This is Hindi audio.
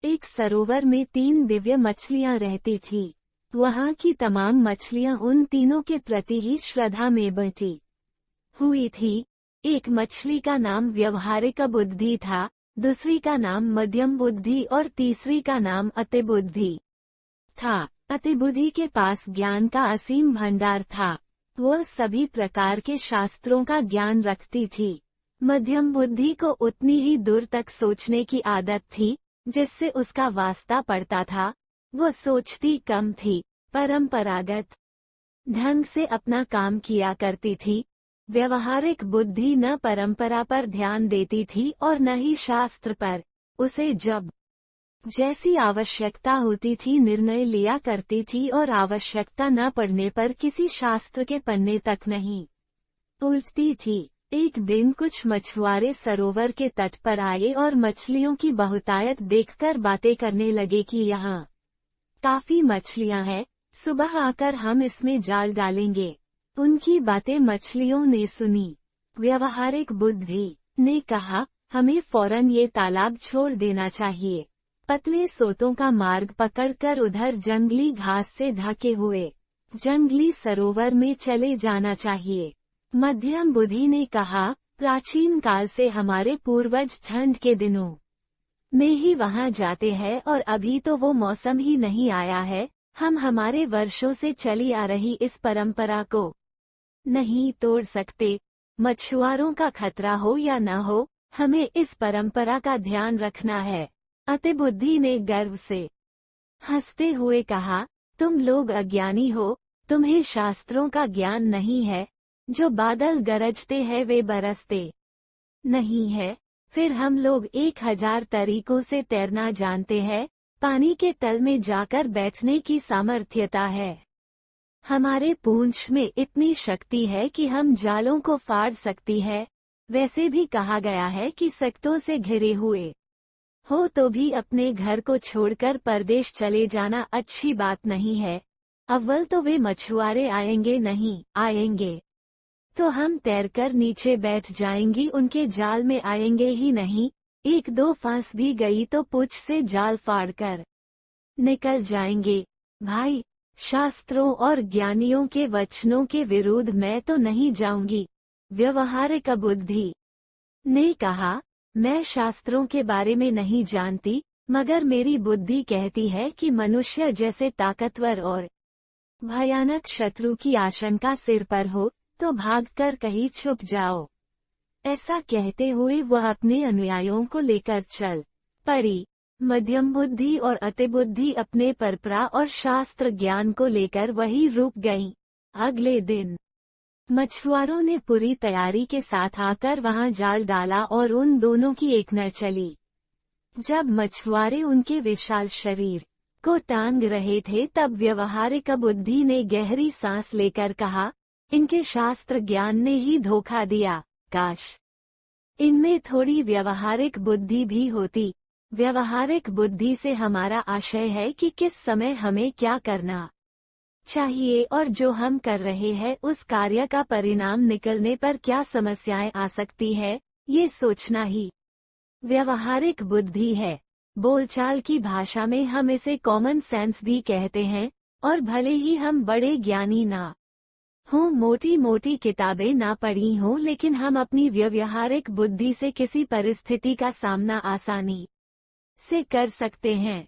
एक सरोवर में 3 दिव्य मछलियां रहती थी। वहां की तमाम मछलियां उन तीनों के प्रति ही श्रद्धा में बटी हुई थी। एक मछली का नाम व्यवहारिक बुद्धि था, दूसरी का नाम मध्यम बुद्धि और तीसरी का नाम अति बुद्धि था। अति बुद्धि के पास ज्ञान का असीम भंडार था। वह सभी प्रकार के शास्त्रों का ज्ञान रखती थी। मध्यम बुद्धि को उतनी ही दूर तक सोचने की आदत थी जिससे उसका वास्ता पड़ता था। वह सोचती कम थी, परंपरागत ढंग से अपना काम किया करती थी। व्यवहारिक बुद्धि न परंपरा पर ध्यान देती थी और न ही शास्त्र पर। उसे जब जैसी आवश्यकता होती थी निर्णय लिया करती थी और आवश्यकता न पड़ने पर किसी शास्त्र के पन्ने तक नहीं उलझती थी। एक दिन कुछ मछुआरे सरोवर के तट पर आए और मछलियों की बहुतायत देखकर बातें करने लगे कि यहाँ काफी मछलियाँ हैं, सुबह आकर हम इसमें जाल डालेंगे। उनकी बातें मछलियों ने सुनी। व्यवहारिक बुद्धि ने कहा, हमें फौरन ये तालाब छोड़ देना चाहिए। पतले सोतों का मार्ग पकड़कर उधर जंगली घास से ढके हुए जंगली सरोवर में चले जाना चाहिए। मध्यम बुद्धि ने कहा, प्राचीन काल से हमारे पूर्वज ठंड के दिनों में ही वहां जाते हैं और अभी तो वो मौसम ही नहीं आया है। हम हमारे वर्षों से चली आ रही इस परंपरा को नहीं तोड़ सकते। मछुआरों का खतरा हो या न हो, हमें इस परंपरा का ध्यान रखना है। अति बुद्धि ने गर्व से हंसते हुए कहा, तुम लोग अज्ञानी हो, तुम्हें शास्त्रों का ज्ञान नहीं है। जो बादल गरजते हैं वे बरसते नहीं है। फिर हम लोग 1000 तरीकों से तैरना जानते हैं। पानी के तल में जाकर बैठने की सामर्थ्यता है। हमारे पूंछ में इतनी शक्ति है कि हम जालों को फाड़ सकती है। वैसे भी कहा गया है कि सक्तों से घिरे हुए हो तो भी अपने घर को छोड़कर परदेश चले जाना अच्छी बात नहीं है। अव्वल तो वे मछुआरे आएंगे नहीं, आएंगे तो हम तैरकर नीचे बैठ जाएंगी, उनके जाल में आएंगे ही नहीं। 1-2 फांस भी गई तो पूंछ से जाल फाड़कर निकल जाएंगे। भाई, शास्त्रों और ज्ञानियों के वचनों के विरुद्ध मैं तो नहीं जाऊंगी। व्यवहारिक बुद्धि ने कहा, मैं शास्त्रों के बारे में नहीं जानती, मगर मेरी बुद्धि कहती है कि मनुष्य जैसे ताकतवर और भयानक शत्रु की आशंका सिर पर हो तो भागकर कहीं छुप जाओ। ऐसा कहते हुए वह अपने अनुयायियों को लेकर चल पड़ी। मध्यम बुद्धि और अति बुद्धि अपने परंपरा और शास्त्र ज्ञान को लेकर वहीं रुक गईं। अगले दिन मछुआरों ने पूरी तैयारी के साथ आकर वहां जाल डाला और उन दोनों की एक न चली। जब मछुआरे उनके विशाल शरीर को टांग रहे थे तब व्यवहारिक बुद्धि ने गहरी सांस लेकर कहा, इनके शास्त्र ज्ञान ने ही धोखा दिया। काश इनमें थोड़ी व्यवहारिक बुद्धि भी होती। व्यवहारिक बुद्धि से हमारा आशय है कि किस समय हमें क्या करना चाहिए और जो हम कर रहे हैं उस कार्य का परिणाम निकलने पर क्या समस्याएं आ सकती है, ये सोचना ही व्यवहारिक बुद्धि है। बोलचाल की भाषा में हम इसे कॉमन सेंस भी कहते हैं। और भले ही हम बड़े ज्ञानी ना हों, मोटी मोटी किताबें ना पढ़ी हों, लेकिन हम अपनी व्यवहारिक बुद्धि से किसी परिस्थिति का सामना आसानी से कर सकते हैं।